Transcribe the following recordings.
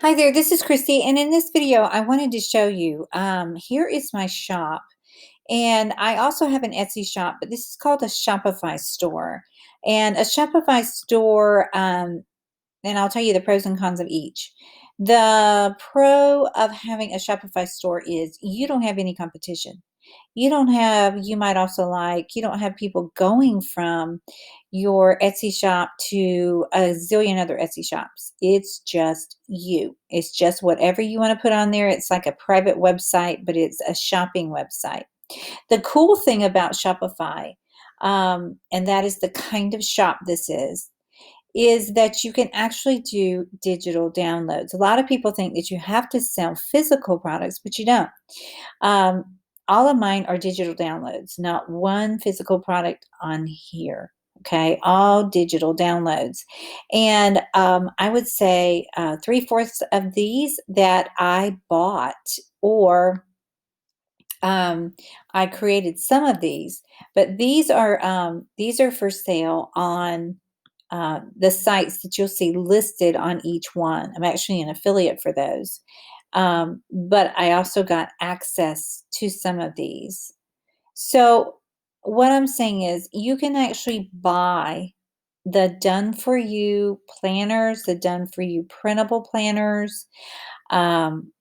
Hi there, this is Christy, and in this video, I wanted to show you, here is my shop, and I also have an Etsy shop, but this is called a Shopify store. And a Shopify store, and I'll tell you the pros and cons of each. The pro of having a Shopify store is you don't have any competition. You might also you don't have people going from your Etsy shop to a zillion other Etsy shops. It's just you. It's just whatever you want to put on there. It's like a private website, but it's a shopping website. The cool thing about Shopify, and that is the kind of shop this is that you can actually do digital downloads. A lot of people think that you have to sell physical products, but you don't. Um, all of mine are digital downloads, not one physical product on here. Okay, all digital downloads. And I would say three-fourths of these that I bought or I created some of these, but these are for sale on the sites that you'll see listed on each one. I'm actually an affiliate for those. But I also got access to some of these. So, what I'm saying is, you can actually buy the done for you planners, the done for you printable planners, um,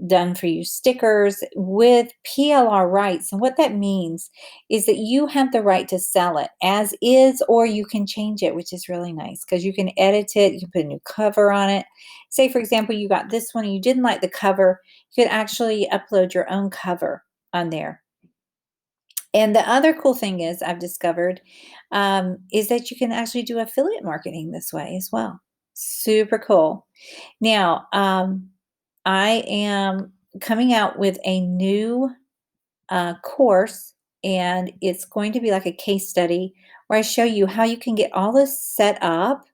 done for you stickers with PLR rights. And what that means is that you have the right to sell it as is, or you can change it, which is really nice because you can edit it, you can put a new cover on it. Say, for example, you got this one and you didn't like the cover, you could actually upload your own cover on there. And the other cool thing is, I've discovered, is that you can actually do affiliate marketing this way as well. Super cool. Now, I am coming out with a new course, and it's going to be like a case study where I show you how you can get all this set up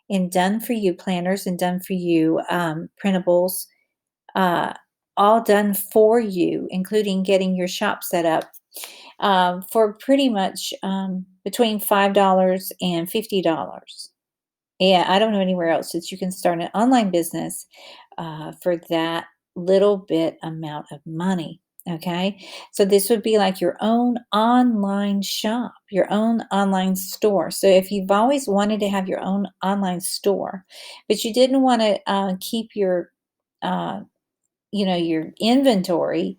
in done for you planners and done for you printables, uh, all done for you, including getting your shop set up for pretty much between $5 and $50. Yeah, I don't know anywhere else that you can start an online business for that little bit amount of money. Okay, so this would be like your own online shop, your own online store. So if you've always wanted to have your own online store, but you didn't want to keep uh, your inventory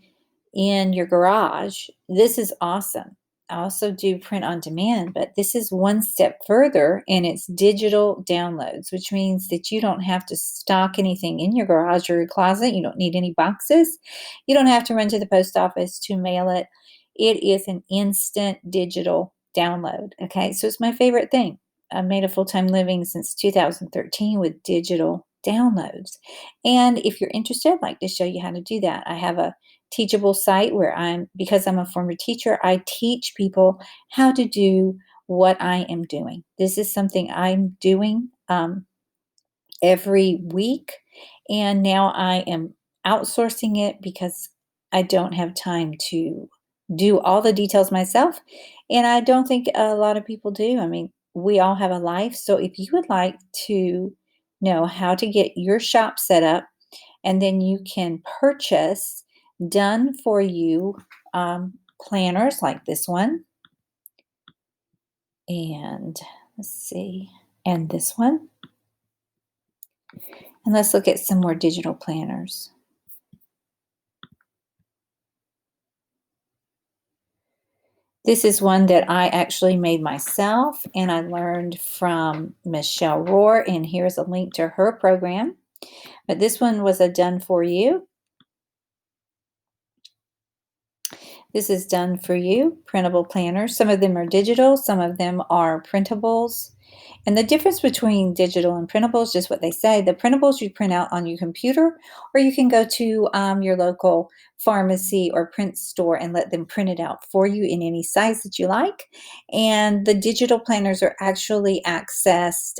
in your garage, this is awesome. I also do print on demand, but this is one step further and it's digital downloads, which means that you don't have to stock anything in your garage or your closet. You don't need any boxes. You don't have to run to the post office to mail it. It is an instant digital download. Okay, so it's my favorite thing. I've made a full time living since 2013 with digital downloads. And if you're interested, I'd like to show you how to do that. I have a teachable site where because I'm a former teacher, I teach people how to do what I am doing. This is something I'm doing every week. And now I am outsourcing it because I don't have time to do all the details myself. And I don't think a lot of people do. I mean, we all have a life. So if you would like to know how to get your shop set up, and then you can purchase done for you planners like this one. And let's see, and this one. And let's look at some more digital planners. This is one that I actually made myself, and I learned from Michelle Rohr, and here's a link to her program. But this one was a done for you. This is done for you, printable planners. Some of them are digital, some of them are printables. And the difference between digital and printables, just what they say, the printables you print out on your computer, or you can go to your local pharmacy or print store and let them print it out for you in any size that you like. And the digital planners are actually accessed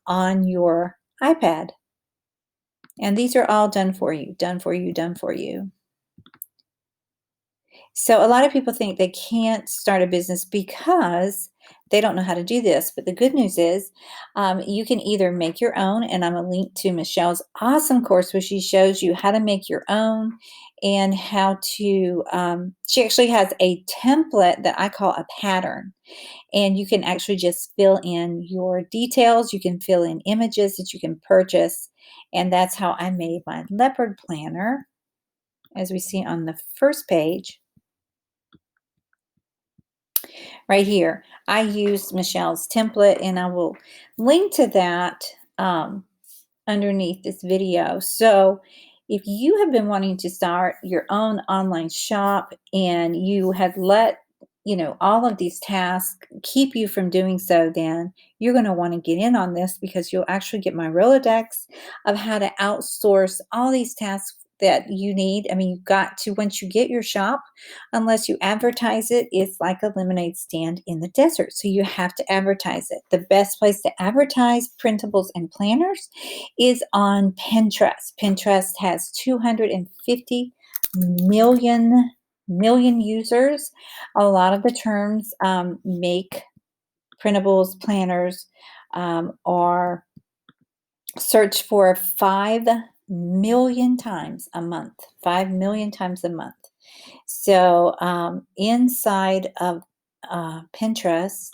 on your iPad. And these are all done for you, done for you, done for you. So a lot of people think they can't start a business because they don't know how to do this. But the good news is you can either make your own, and I'm going to link to Michelle's awesome course where she shows you how to make your own and how to, she actually has a template that I call a pattern. And you can actually just fill in your details. You can fill in images that you can purchase. And that's how I made my leopard planner, as we see on the first page. Right here, I used Michelle's template, and I will link to that underneath this video. So if you have been wanting to start your own online shop and you have let all of these tasks keep you from doing so, then you're going to want to get in on this, because you'll actually get my Rolodex of how to outsource all these tasks that you need. I mean, you've got to, once you get your shop, unless you advertise it, it's like a lemonade stand in the desert. So you have to advertise it. The best place to advertise printables and planners is on Pinterest. Pinterest has 250 million users. A lot of the terms make printables, planners are searched for 5 million times a month. 5 million times a month. So inside of Pinterest,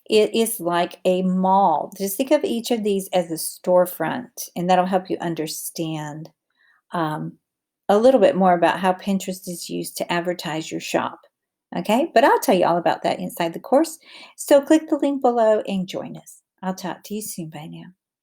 it is like a mall. Just think of each of these as a storefront, and that'll help you understand um, a little bit more about how Pinterest is used to advertise your shop. Okay, but I'll tell you all about that inside the course. So click the link below and join us. I'll talk to you soon. Bye now.